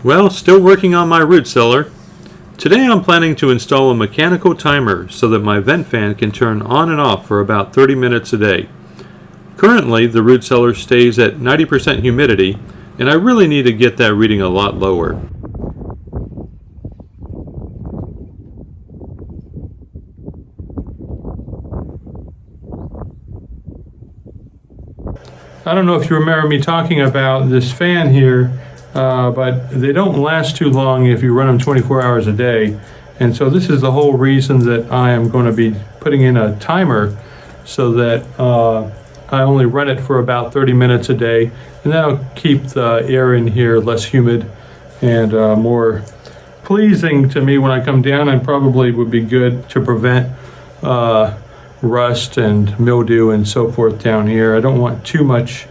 Well, still working on my root cellar. Today I'm planning to install a mechanical timer so that my vent fan can turn on and off for about 30 minutes a day. Currently, the root cellar stays at 90% humidity, and I really need to get that reading a lot lower. I don't know if you remember me talking about this fan here, but they don't last too long if you run them 24 hours a day. And so this is the whole reason that I am going to be putting in a timer so that I only run it for about 30 minutes a day. And that'll keep the air in here less humid and more pleasing to me when I come down, and probably would be good to prevent rust and mildew and so forth down here. I don't want too much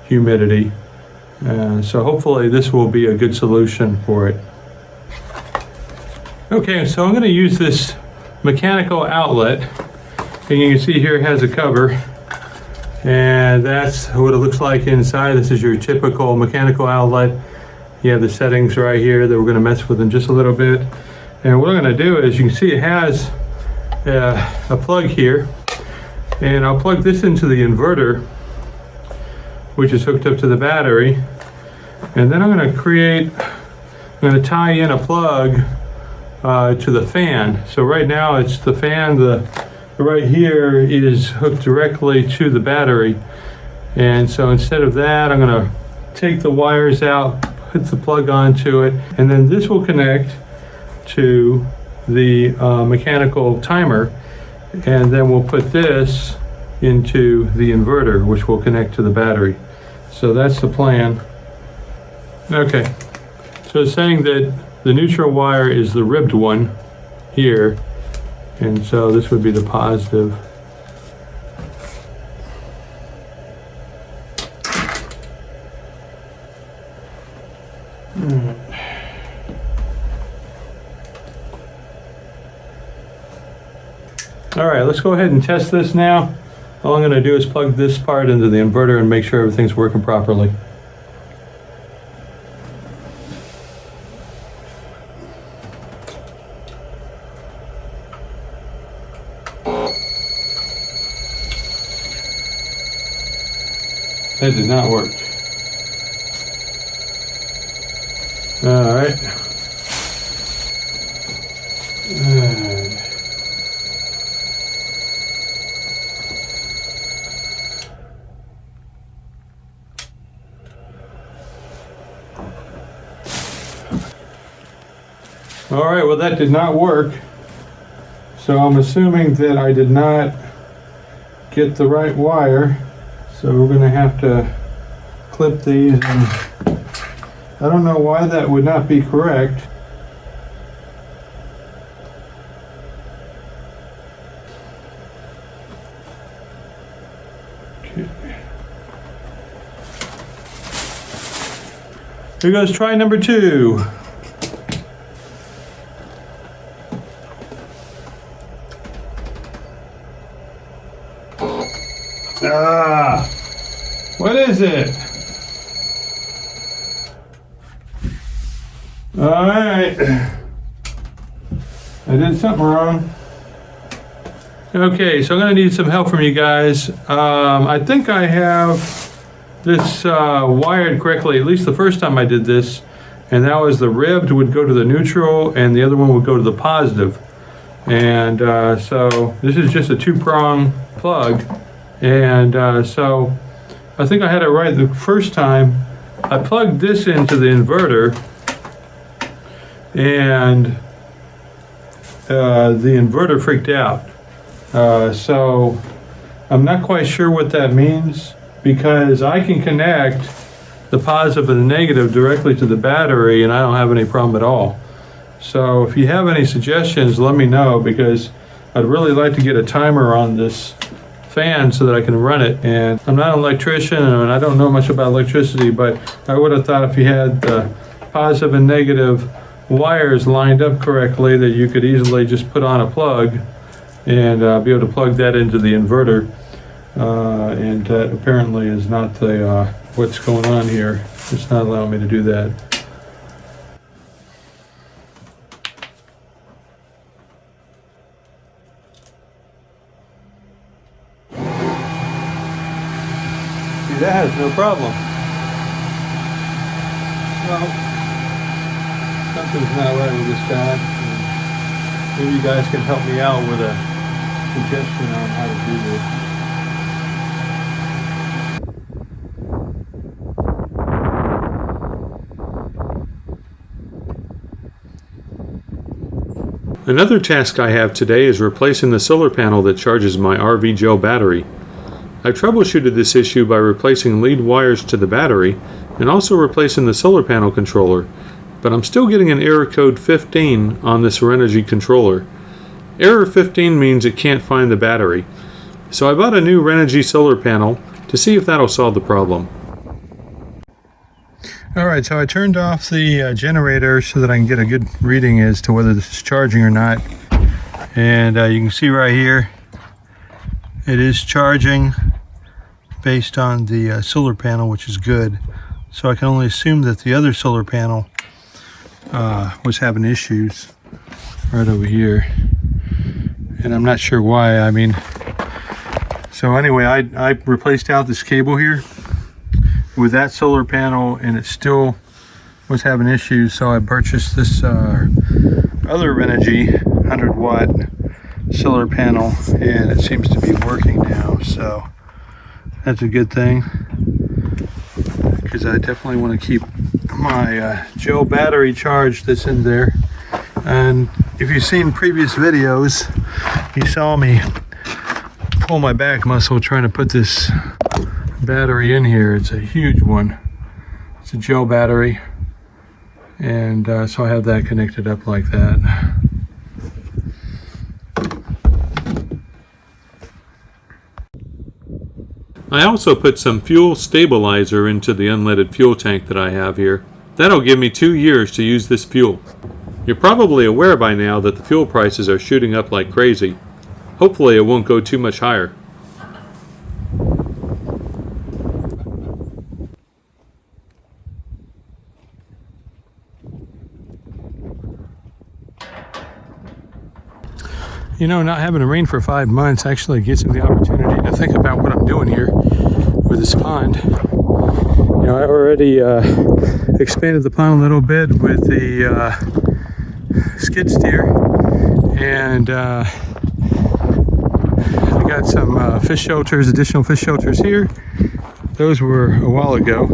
humidity. So hopefully this will be a good solution for it. Okay, so I'm going to use this mechanical outlet, and you can see here it has a cover, and that's what it looks like inside. This is your typical mechanical outlet. You have the settings right here that we're going to mess with in just a little bit. And what I'm going to do is, you can see it has a plug here, and I'll plug this into the inverter, which is hooked up to the battery. And then I'm going to tie in a plug to the fan. So right now it's the fan, right here is hooked directly to the battery. And so instead of that, I'm going to take the wires out, put the plug onto it, and then this will connect to the mechanical timer, and then we'll put this into the inverter, which will connect to the battery. So that's the plan. Okay, so it's saying that the neutral wire is the ribbed one here, and so this would be the positive. All right, let's go ahead and test this now. All I'm going to do is plug this part into the inverter and make sure everything's working properly. That did not work. All right. All right, well, that did not work. So I'm assuming that I did not get the right wire. So we're going to have to clip these, and I don't know why that would not be correct. Okay. Here goes try number 2. Ah, what is it? All right, I did something wrong. Okay, so I'm gonna need some help from you guys. I think I have this wired correctly, at least the first time I did this, and that was the ribbed would go to the neutral and the other one would go to the positive. And so this is just a 2-prong plug. And so I think I had it right the first time. I plugged this into the inverter, and the inverter freaked out. So I'm not quite sure what that means, because I can connect the positive and the negative directly to the battery and I don't have any problem at all. So if you have any suggestions, let me know, because I'd really like to get a timer on this fan so that I can run it. And I'm not an electrician and I don't know much about electricity, but I would have thought if you had the positive and negative wires lined up correctly, that you could easily just put on a plug and be able to plug that into the inverter. And that apparently is not the what's going on here. It's not allowing me to do that. that has no problem. Well, something's not right with this guy. Maybe you guys can help me out with a suggestion on how to do this. Another task I have today is replacing the solar panel that charges my RV gel battery. I troubleshooted this issue by replacing lead wires to the battery and also replacing the solar panel controller, but I'm still getting an error code 15 on this Renogy controller. Error 15 means it can't find the battery. So I bought a new Renogy solar panel to see if that'll solve the problem. Alright, so I turned off the generator so that I can get a good reading as to whether this is charging or not. And you can see right here, it is charging based on the solar panel, which is good. So I can only assume that the other solar panel was having issues right over here. And I'm not sure why. I mean, so anyway, I replaced out this cable here with that solar panel, and it still was having issues, so I purchased this other Renogy 100-watt solar panel, and it seems to be working now, so that's a good thing, because I definitely want to keep my gel battery charged that's in there. And if you've seen previous videos, you saw me pull my back muscle trying to put this battery in here. It's a huge one. It's a gel battery, and so I have that connected up like that. I also put some fuel stabilizer into the unleaded fuel tank that I have here. That'll give me 2 years to use this fuel. You're probably aware by now that the fuel prices are shooting up like crazy. Hopefully it won't go too much higher. You know, not having it rain for 5 months actually gives me the opportunity to think about what I'm doing here with this pond. You know, I already expanded the pond a little bit with the skid steer, and I got some fish shelters, additional fish shelters here. Those were a while ago.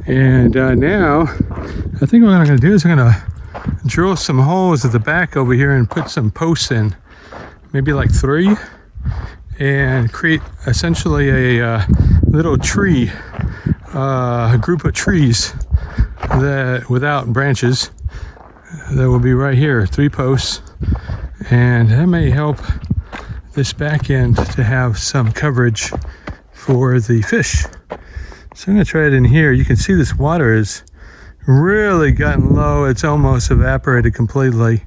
And now, I think what I'm going to do is I'm going to drill some holes at the back over here and put some posts in, maybe like 3, and create essentially a little tree, a group of trees that without branches that will be right here, 3 posts, and that may help this back end to have some coverage for the fish. So I'm going to try it in here. You can see this water is really gotten low. It's almost evaporated completely,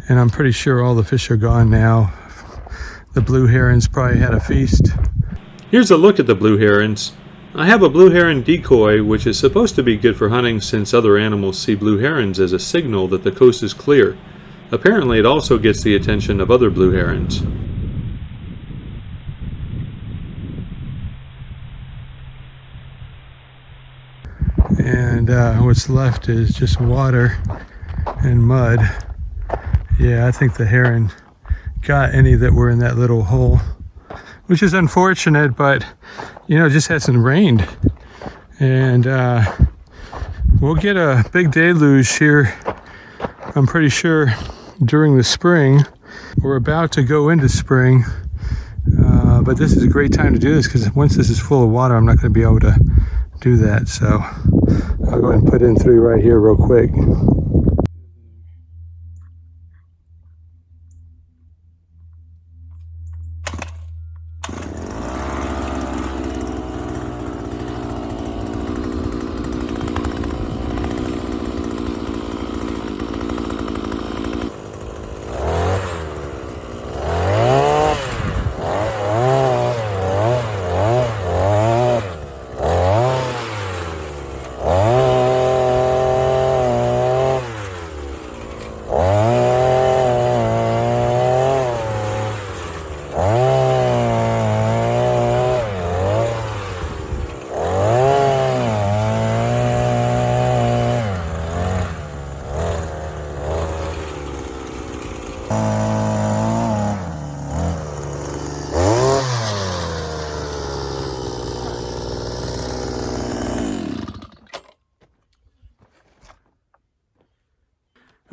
and I'm pretty sure all the fish are gone now. The blue herons probably had a feast. Here's a look at the blue herons. I have a blue heron decoy, which is supposed to be good for hunting since other animals see blue herons as a signal that the coast is clear. Apparently it also gets the attention of other blue herons. And what's left is just water and mud. Yeah, I think the heron got any that were in that little hole, which is unfortunate, but you know, it just hasn't rained. And we'll get a big deluge here, I'm pretty sure, during the spring. We're about to go into spring, but this is a great time to do this, because once this is full of water, I'm not going to be able to do that. So I'll go ahead and put in 3 right here real quick.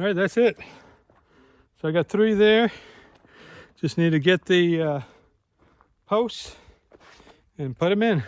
All right, that's it. So I got 3 there. Just need to get the posts and put them in.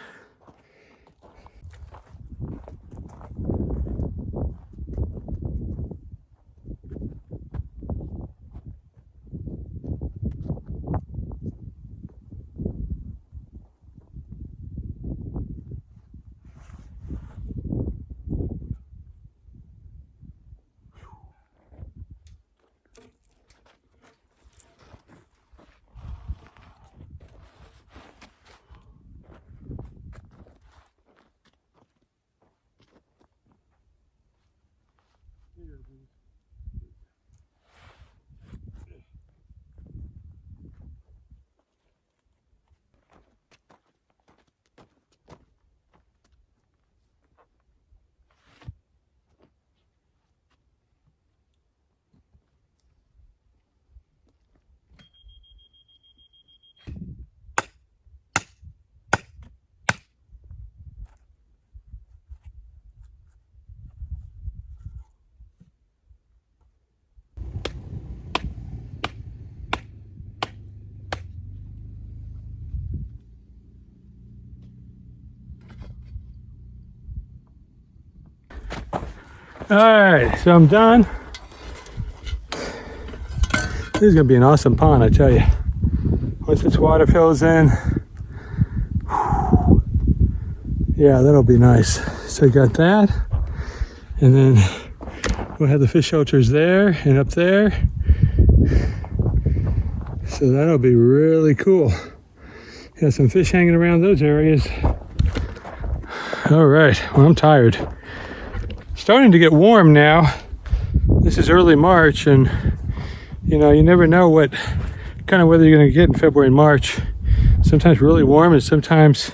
All right, so I'm done. This is gonna be an awesome pond, I tell you. Once this water fills in, yeah, that'll be nice. So I got that, and then we'll have the fish shelters there and up there. So that'll be really cool. Got some fish hanging around those areas. All right, well, I'm tired. Starting to get warm now. This is early March, and you know, you never know what kind of weather you're going to get in February and March. Sometimes really warm, and sometimes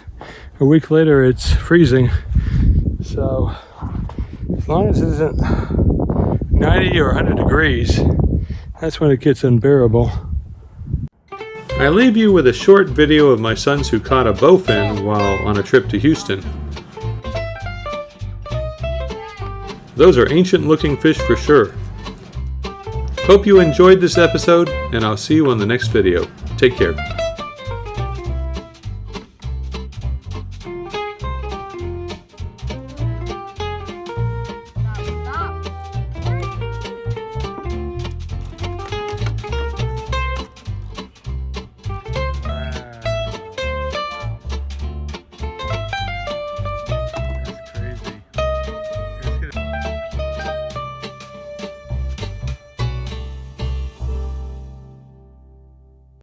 a week later it's freezing. So as long as it isn't 90 or 100 degrees, that's when it gets unbearable. I leave you with a short video of my sons who caught a bowfin while on a trip to Houston. Those are ancient looking fish for sure. Hope you enjoyed this episode, and I'll see you on the next video. Take care.